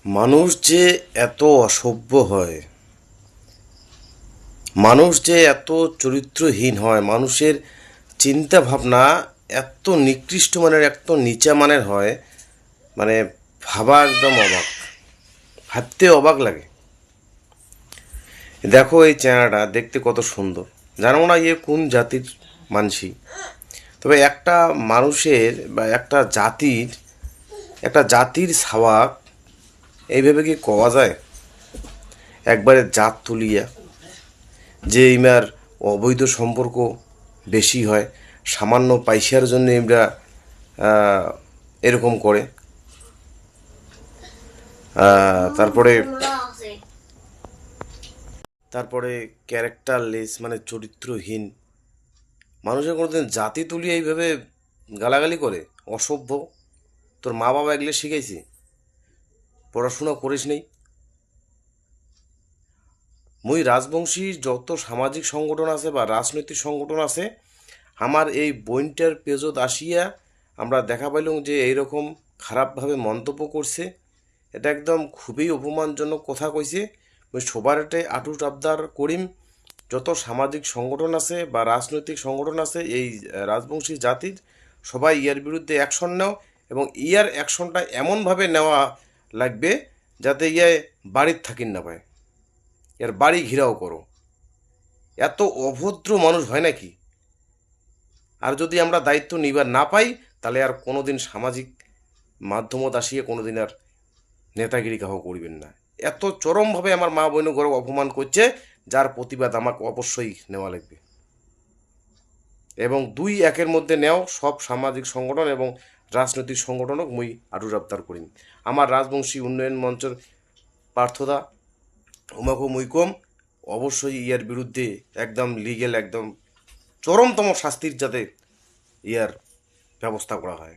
মানুষ যে এত অসভ্য হয়, মানুষ যে এত চরিত্রহীন হয়, মানুষের চিন্তা ভাবনা এত নিকৃষ্ট মানের, এত নিচা মানের হয়, মানে ভাবা একদম অবাক, ভাবতে অবাক লাগে। দেখো এই চেহারাটা দেখতে কত সুন্দর, জানো না ইয়ে কোন জাতির মানসি। তবে একটা মানুষের বা একটা জাতির ছাওয়াক এইভাবে কি কওয়া যায়? একবারে জাত তুলিয়া যে ইমার অবৈধ সম্পর্ক বেশি হয়, সামান্য পয়সার জন্য ইমরা এরকম করে। তারপরে তারপরে ক্যারেক্টারলেস মানে চরিত্রহীন মানুষের কোনোদিন জাতি তুলিয়ে এইভাবে গালাগালি করে? অসভ্য! তোর মা বাবা এগুলো শিখাইছে? পড়াশোনা করিস নেই? মুই রাজবংশী যত সামাজিক সংগঠন আছে বা রাজনৈতিক সংগঠন আছে, আমার এই বইনটার পেজত আসিয়া আমরা দেখা পাইলাম যে এইরকম খারাপভাবে মন্তব্য করছে। এটা একদম খুবই অপমানজনক কথা কইছে। ওই সবার এটাই আটুট আবদার করিম, যত সামাজিক সংগঠন আছে বা রাজনৈতিক সংগঠন আছে এই রাজবংশী জাতির, সবাই ইয়ার বিরুদ্ধে অ্যাকশন নাও, এবং ইয়ার অ্যাকশনটা এমনভাবে নেওয়া লাগবে যাতে ইয়ায় বাড়ির থাকিন না পায়, এর বাড়ি ঘিরাও করো। এত অভদ্র মানুষ হয় নাকি? আর যদি আমরা দায়িত্ব নিবার না পাই, তাহলে আর কোনোদিন সামাজিক মাধ্যমত আসিয়ে কোনোদিন আর নেতাগিরি কাহ করিবেন না। এত চরমভাবে আমার মা বোন ঘরে অপমান করছে, যার প্রতিবাদ আমাকে অবশ্যই নেওয়া লাগবে। এবং দুই একের মধ্যে নেও সব সামাজিক সংগঠন এবং রাজনৈতিক সংগঠনক মুই আটুর আবদার করিম। আমার রাজবংশী উন্নয়ন মঞ্চের পার্থদা উমাকো মুইকম অবশ্যই ইয়ার বিরুদ্ধে একদম লিগেল, একদম চরমতম শাস্তির যাতে ইয়ার ব্যবস্থা করা হয়।